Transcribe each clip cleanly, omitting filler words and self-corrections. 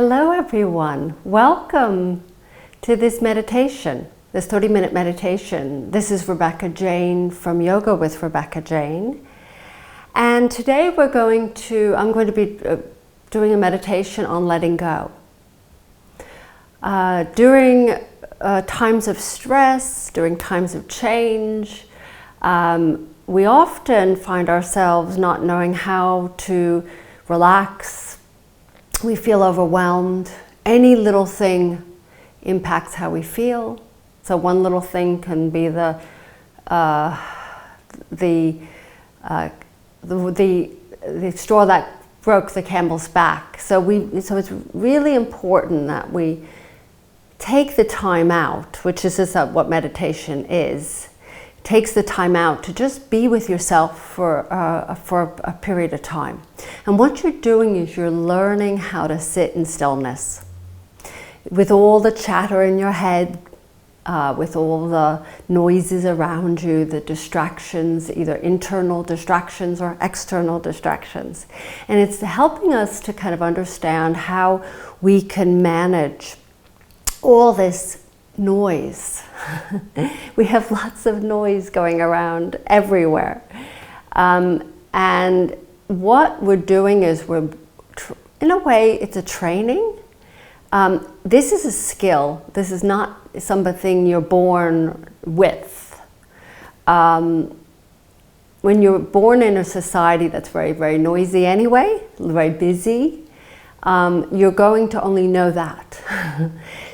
Hello everyone, welcome to this meditation, this 30-minute meditation. This is Rebecca Jane from Yoga with Rebecca Jane. And today I'm going to be doing a meditation on letting go. During times of stress, during times of change, we often find ourselves not knowing how to relax. We feel overwhelmed. Any little thing impacts how we feel. So one little thing can be the straw that broke the camel's back. So it's really important that we take the time out, which is what meditation is. Takes the time out to just be with yourself for a period of time. And what you're doing is you're learning how to sit in stillness. With all the chatter in your head, with all the noises around you, the distractions, either internal distractions or external distractions. And it's helping us to kind of understand how we can manage all this noise. We have lots of noise going around everywhere. And what we're doing is in a way, it's a training. This is a skill. This is not something you're born with. When you're born in a society that's very, very noisy anyway, very busy, you're going to only know that.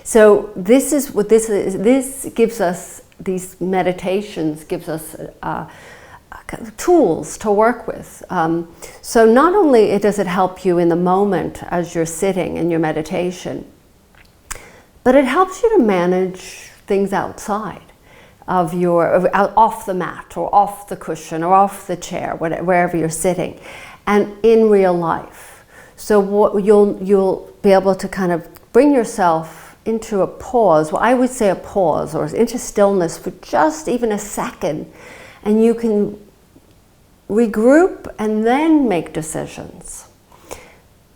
So this is what this is. This gives us, these meditations gives us tools to work with. So not only does it help you in the moment as you're sitting in your meditation, but it helps you to manage things outside of off the mat or off the cushion or off the chair, wherever you're sitting, and in real life. So what you'll be able to kind of bring yourself into a pause, well, I would say a pause, or into stillness for just even a second, and you can regroup and then make decisions.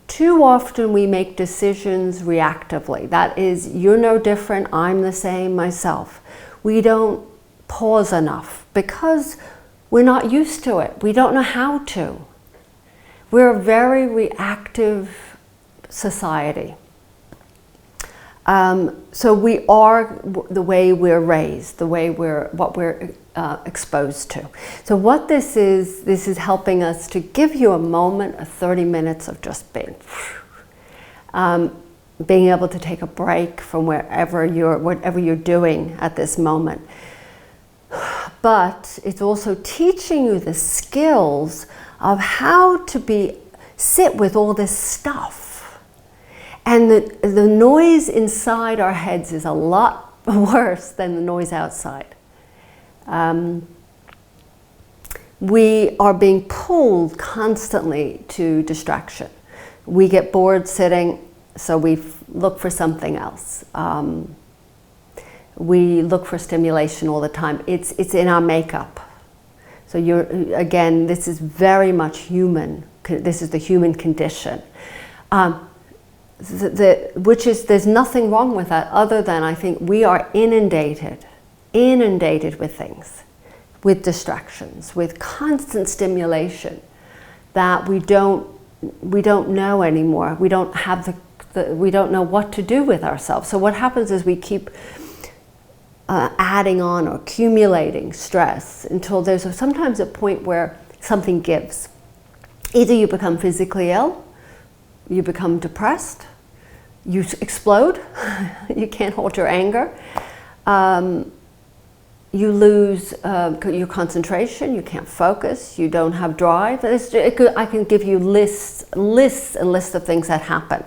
Too often we make decisions reactively. That is, you're no different, I'm the same, myself. We don't pause enough because we're not used to it. We don't know how to. We're a very reactive society. So we are the way we're raised, what we're exposed to. So what this is helping us to give you a moment, 30 minutes of just being able to take a break from whatever you're doing at this moment. But it's also teaching you the skills of how to sit with all this stuff. And the noise inside our heads is a lot worse than the noise outside. We are being pulled constantly to distraction. We get bored sitting, so we look for something else. We look for stimulation all the time. It's in our makeup. So again, this is very much human. This is the human condition. There's nothing wrong with that, other than I think we are inundated with things, with distractions, with constant stimulation that we don't know anymore. We don't have we don't know what to do with ourselves. So what happens is we keep adding on or accumulating stress until there's sometimes a point where something gives. Either you become physically ill, you become depressed, you explode, you can't hold your anger, you lose your concentration, you can't focus, you don't have drive. I can give you lists and lists of things that happen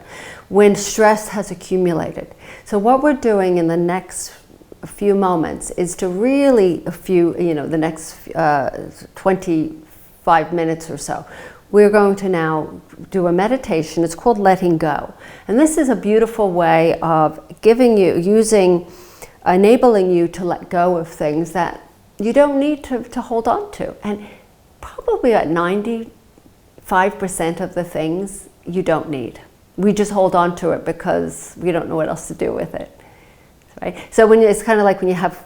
when stress has accumulated. So what we're doing in the next few moments is to really, the next 25 minutes or so, we're going to now do a meditation. It's called letting go. And this is a beautiful way of enabling you to let go of things that you don't need to hold on to. And probably at 95% of the things you don't need. We just hold on to it because we don't know what else to do with it. Right? So it's kind of like when you have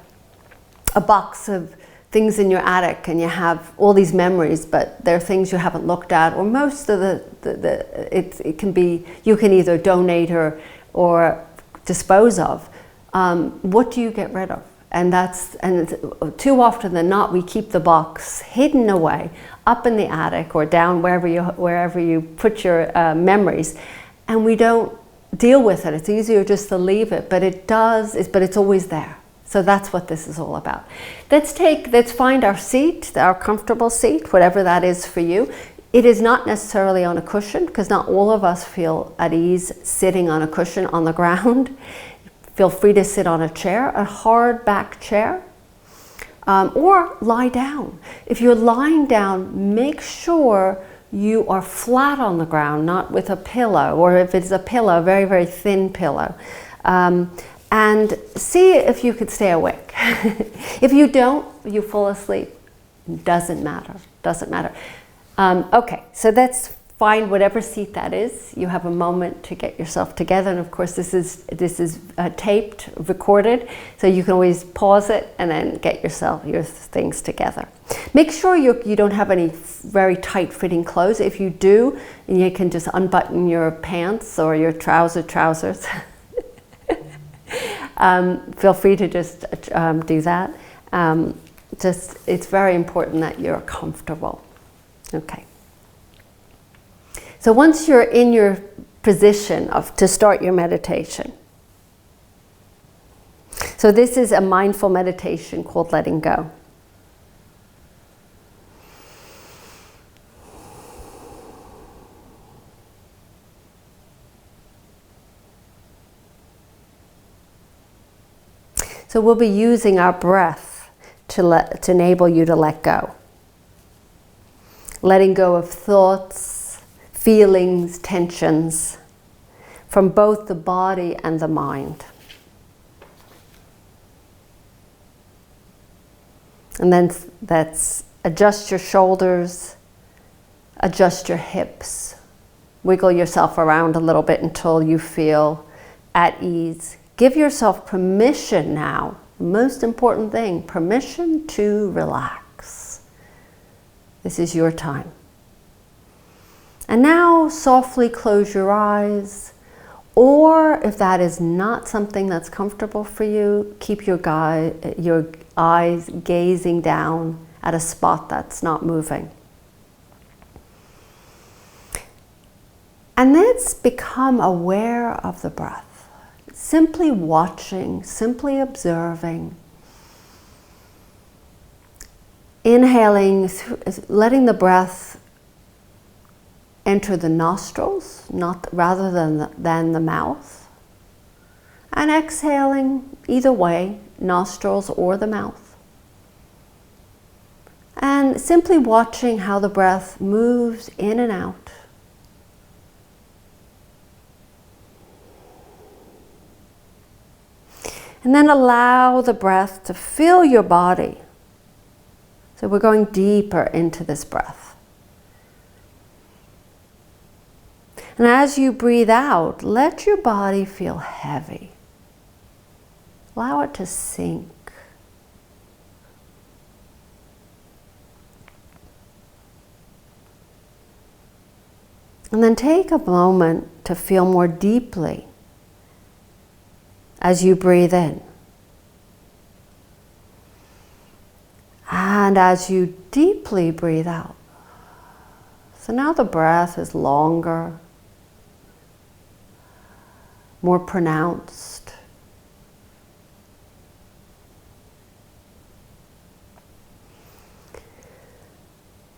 a box of things in your attic and you have all these memories, but they're things you haven't looked at, or most of it can be, you can either donate or dispose of. What do you get rid of? And too often than not, we keep the box hidden away up in the attic or down wherever you put your memories, and we don't deal with it. It's easier just to leave it, but it's always there. So that's what this is all about. Let's find our seat, our comfortable seat, whatever that is for you. It is not necessarily on a cushion, because not all of us feel at ease sitting on a cushion on the ground. Feel free to sit on a chair, a hard back chair, or lie down. If you're lying down, make sure you are flat on the ground, not with a pillow, or if it's a pillow, a very, very thin pillow. And see if you could stay awake. If you don't, you fall asleep. Doesn't matter. Okay, so let's find whatever seat that is. You have a moment to get yourself together, and of course this is taped, recorded, so you can always pause it and then get your things together. Make sure you don't have any very tight-fitting clothes. If you do, you can just unbutton your pants or your trousers. Feel free to just do that. It's very important that you're comfortable. Okay. So once you're in your position to start your meditation, so this is a mindful meditation called letting go. So we'll be using our breath to enable you to let go. Letting go of thoughts, feelings, tensions from both the body and the mind. And then that's adjust your shoulders, adjust your hips, wiggle yourself around a little bit until you feel at ease. Give yourself permission now, most important thing, permission to relax. This is your time. And now softly close your eyes, or if that is not something that's comfortable for you, keep your eyes gazing down at a spot that's not moving. And let's become aware of the breath. Simply watching, simply observing. Inhaling, letting the breath enter the nostrils, rather than the mouth. And exhaling, either way, nostrils or the mouth. And simply watching how the breath moves in and out. And then allow the breath to fill your body. So we're going deeper into this breath. And as you breathe out, let your body feel heavy. Allow it to sink. And then take a moment to feel more deeply as you breathe in. And as you deeply breathe out. So now the breath is longer, more pronounced.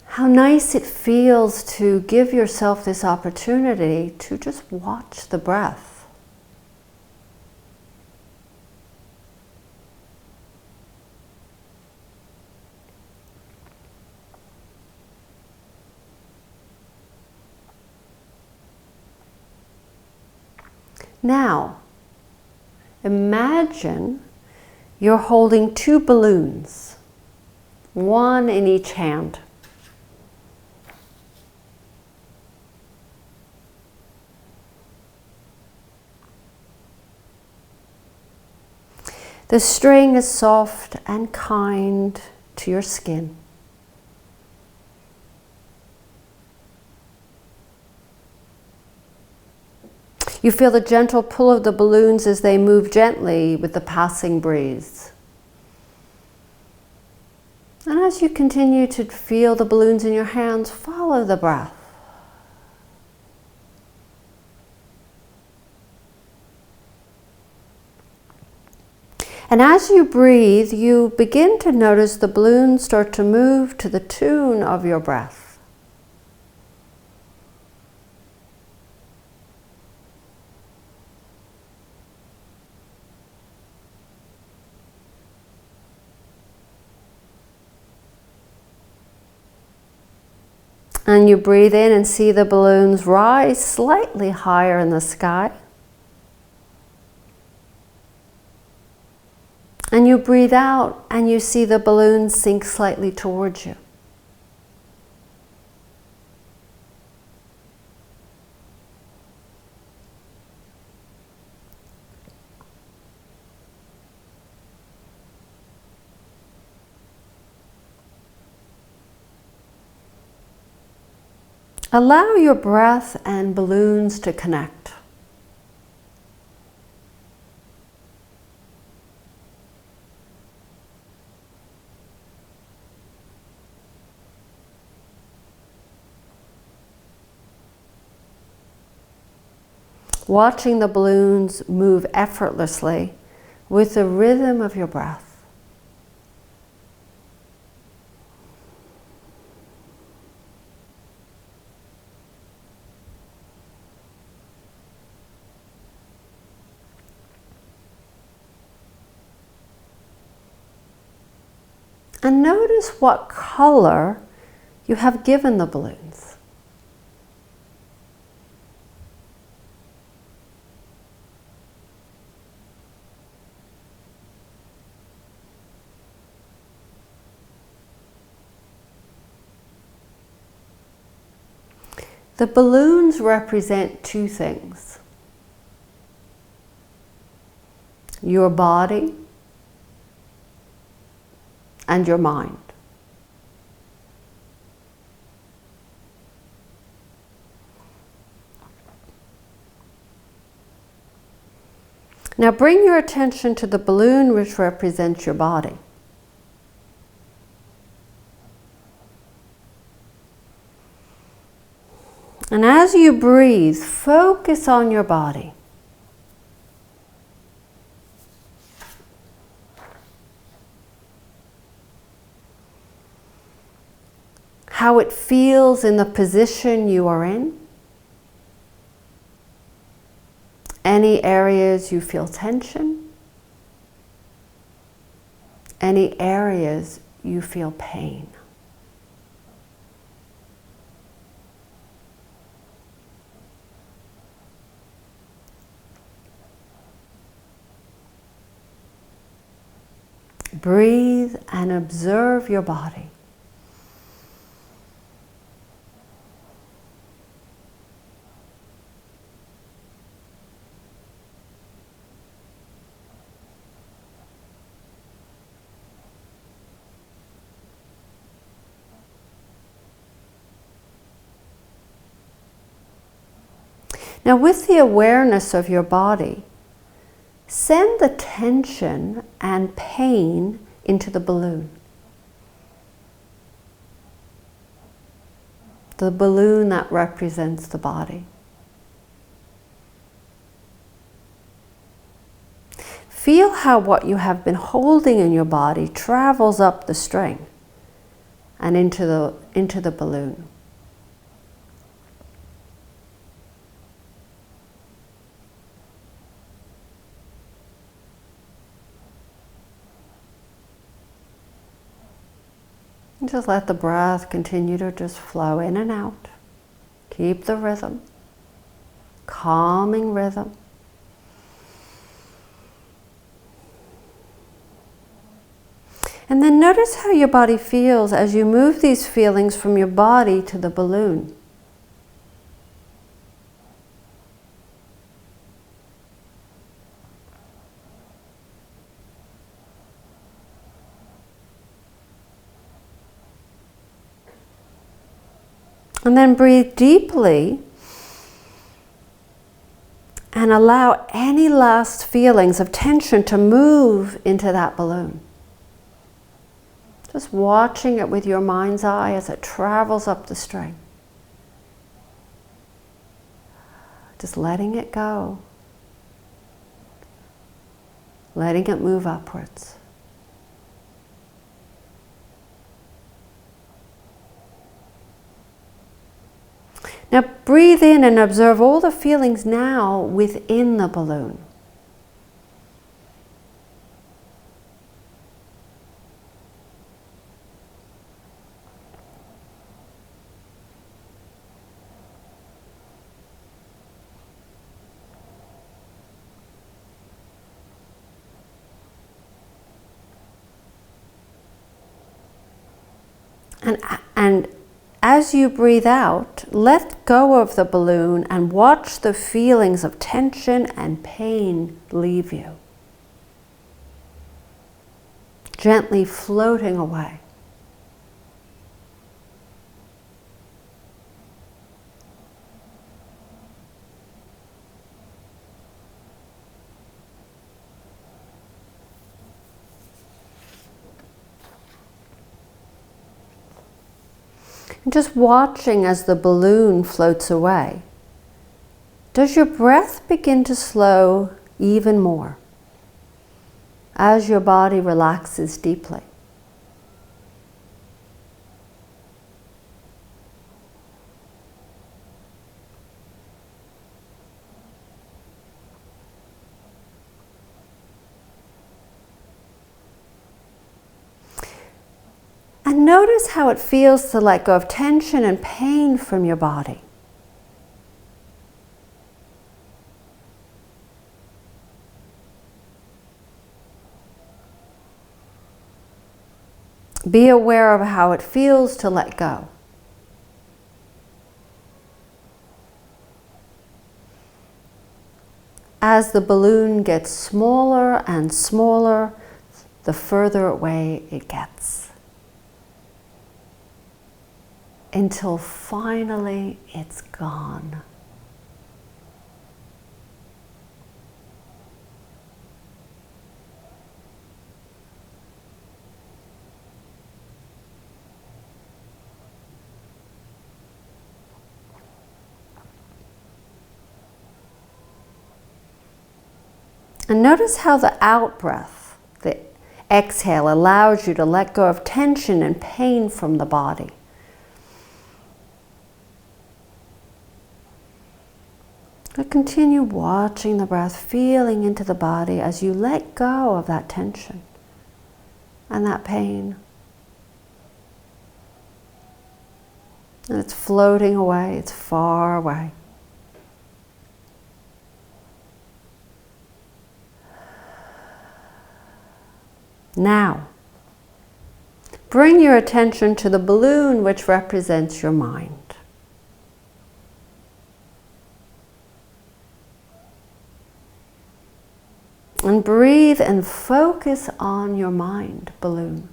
How nice it feels to give yourself this opportunity to just watch the breath. Now, imagine you're holding two balloons, one in each hand. The string is soft and kind to your skin. You feel the gentle pull of the balloons as they move gently with the passing breeze. And as you continue to feel the balloons in your hands, follow the breath. And as you breathe, you begin to notice the balloons start to move to the tune of your breath. And you breathe in and see the balloons rise slightly higher in the sky. And you breathe out and you see the balloons sink slightly towards you. Allow your breath and balloons to connect. Watching the balloons move effortlessly with the rhythm of your breath. And notice what color you have given the balloons. The balloons represent two things: your body and your mind. Now bring your attention to the balloon which represents your body. And as you breathe, focus on your body. How it feels in the position you are in. Any areas you feel tension. Any areas you feel pain. Breathe and observe your body. Now, with the awareness of your body, send the tension and pain into the balloon. The balloon that represents the body. Feel how what you have been holding in your body travels up the string and into the balloon. And just let the breath continue to just flow in and out. Keep the rhythm, calming rhythm. And then notice how your body feels as you move these feelings from your body to the balloon. And then breathe deeply and allow any last feelings of tension to move into that balloon. Just watching it with your mind's eye as it travels up the string. Just letting it go. Letting it move upwards. Now breathe in and observe all the feelings now within the balloon. And as you breathe out, let go of the balloon and watch the feelings of tension and pain leave you, gently floating away. And just watching as the balloon floats away, does your breath begin to slow even more as your body relaxes deeply? And notice how it feels to let go of tension and pain from your body. Be aware of how it feels to let go. As the balloon gets smaller and smaller, the further away it gets. Until finally it's gone. And notice how the out-breath, the exhale, allows you to let go of tension and pain from the body. But continue watching the breath, feeling into the body as you let go of that tension and that pain. And it's floating away, it's far away. Now, bring your attention to the balloon which represents your mind. And breathe and focus on your mind balloon.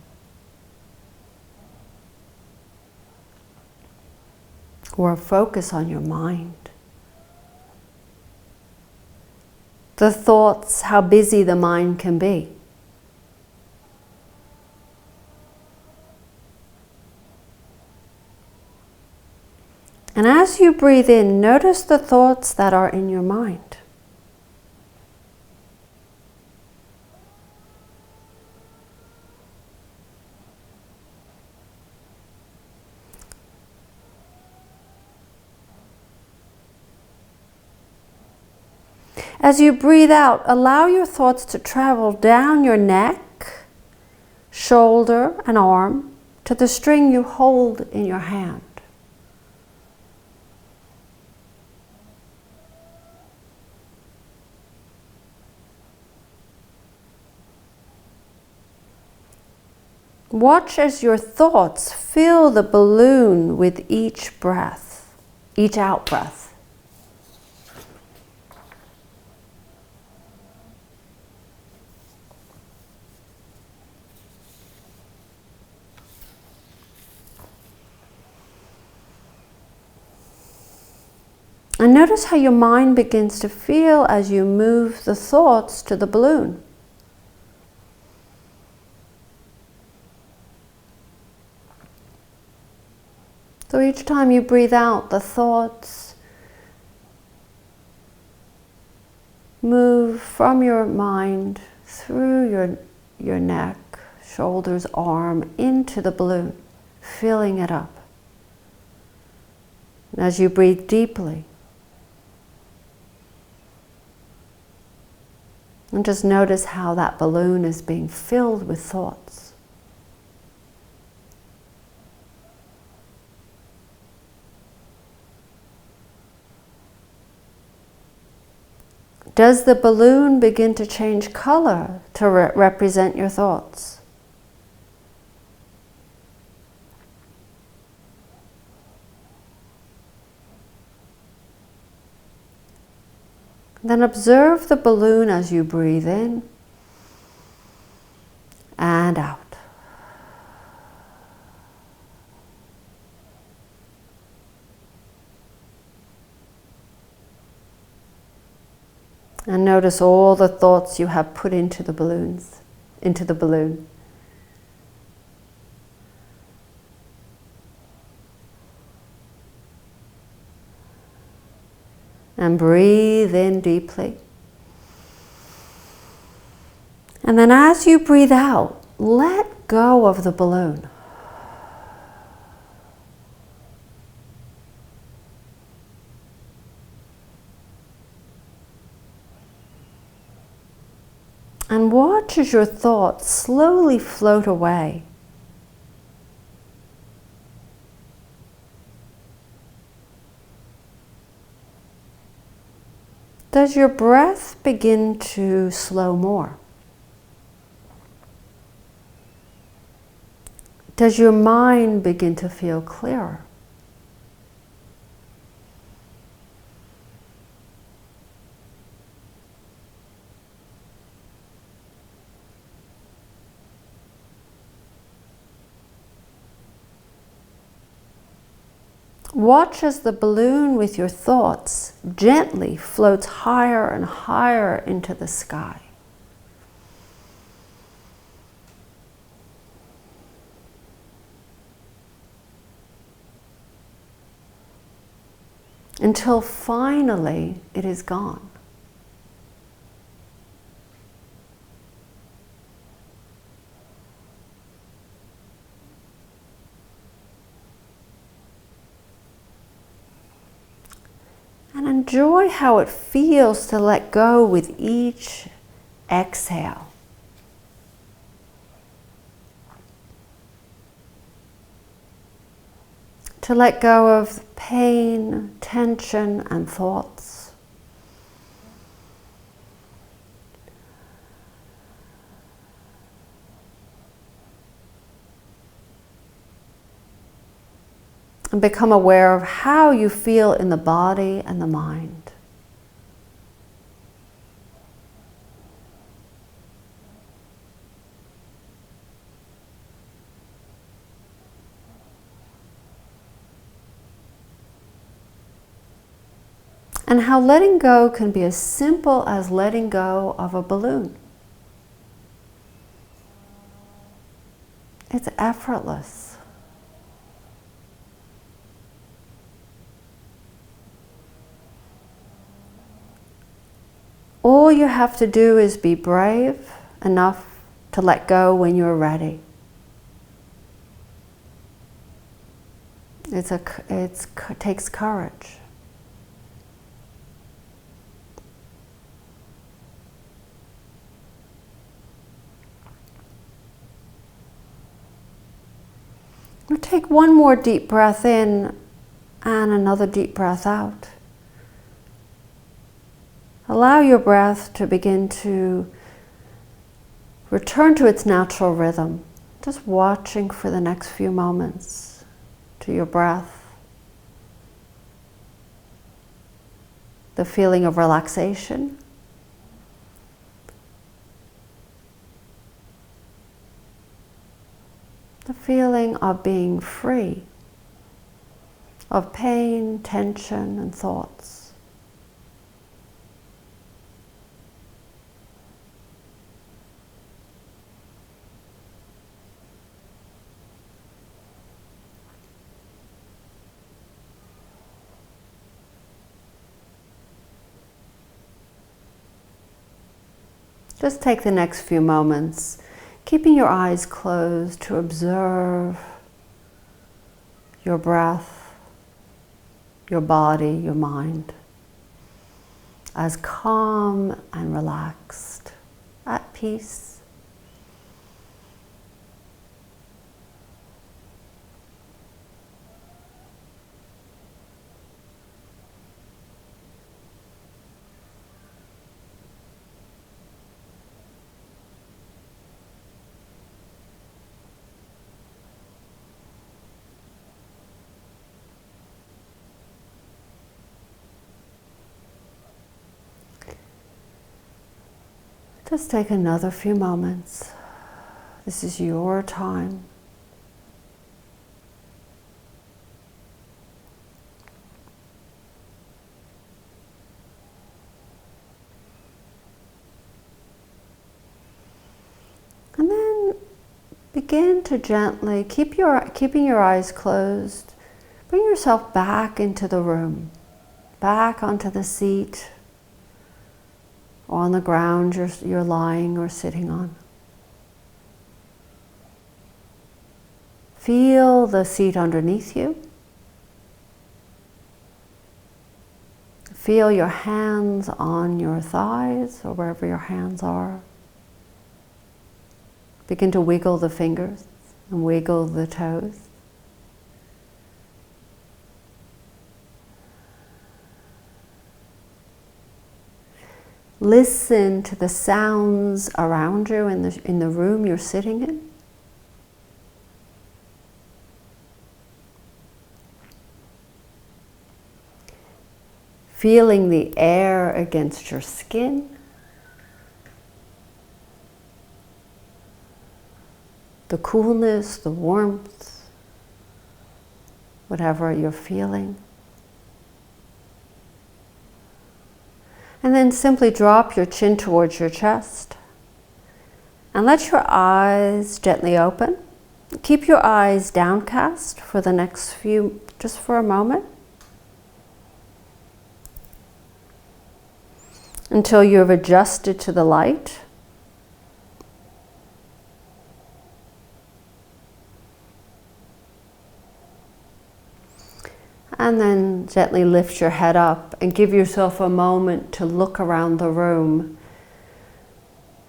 Or focus on your mind. The thoughts, how busy the mind can be. And as you breathe in, notice the thoughts that are in your mind. As you breathe out, allow your thoughts to travel down your neck, shoulder, and arm to the string you hold in your hand. Watch as your thoughts fill the balloon with each breath, each out breath. And notice how your mind begins to feel as you move the thoughts to the balloon. So each time you breathe out, the thoughts move from your mind through your neck, shoulders, arm, into the balloon, filling it up. And as you breathe deeply, and just notice how that balloon is being filled with thoughts. Does the balloon begin to change color to represent your thoughts? Then observe the balloon as you breathe in and out. And notice all the thoughts you have put into the balloon. And breathe in deeply. And then as you breathe out, let go of the balloon. And watch as your thoughts slowly float away. Does your breath begin to slow more? Does your mind begin to feel clearer? Watch as the balloon with your thoughts gently floats higher and higher into the sky. Until finally it is gone. And enjoy how it feels to let go with each exhale. To let go of pain, tension, and thoughts. And become aware of how you feel in the body and the mind. And how letting go can be as simple as letting go of a balloon. It's effortless. All you have to do is be brave enough to let go when you're ready. It takes courage. We'll take one more deep breath in and another deep breath out. Allow your breath to begin to return to its natural rhythm. Just watching for the next few moments to your breath. The feeling of relaxation. The feeling of being free of pain, tension, and thoughts. Just take the next few moments, keeping your eyes closed, to observe your breath, your body, your mind, as calm and relaxed, at peace. Just take another few moments. This is your time. And then begin to gently, keeping your eyes closed, bring yourself back into the room, back onto the seat, or on the ground you're lying or sitting on. Feel the seat underneath you. Feel your hands on your thighs or wherever your hands are. Begin to wiggle the fingers and wiggle the toes. Listen to the sounds around you in the room you're sitting in. Feeling the air against your skin. The coolness, the warmth, whatever you're feeling. And then simply drop your chin towards your chest and let your eyes gently open. Keep your eyes downcast for the next few, just for a moment, until you've adjusted to the light. And then gently lift your head up and give yourself a moment to look around the room.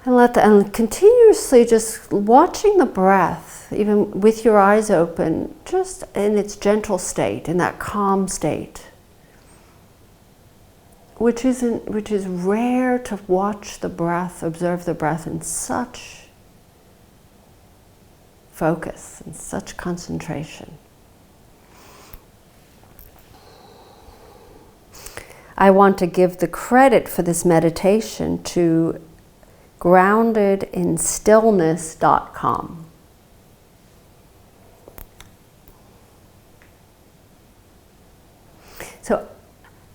And continuously just watching the breath, even with your eyes open, just in its gentle state, in that calm state, which is rare to watch the breath, observe the breath in such focus and such concentration. I want to give the credit for this meditation to groundedinstillness.com. So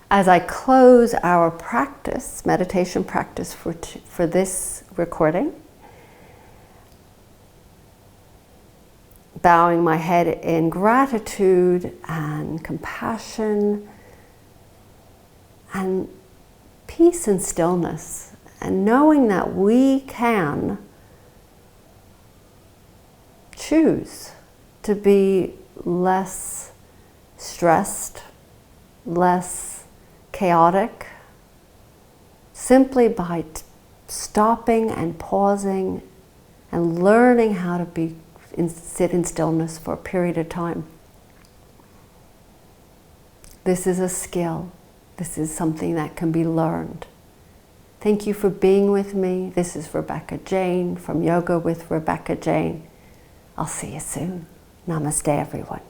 as I close our practice, meditation practice for this recording, bowing my head in gratitude and compassion and peace and stillness, and knowing that we can choose to be less stressed, less chaotic, simply by stopping and pausing and learning how to sit in stillness for a period of time. This is a skill. This is something that can be learned. Thank you for being with me. This is Rebecca Jane from Yoga with Rebecca Jane. I'll see you soon. Namaste, everyone.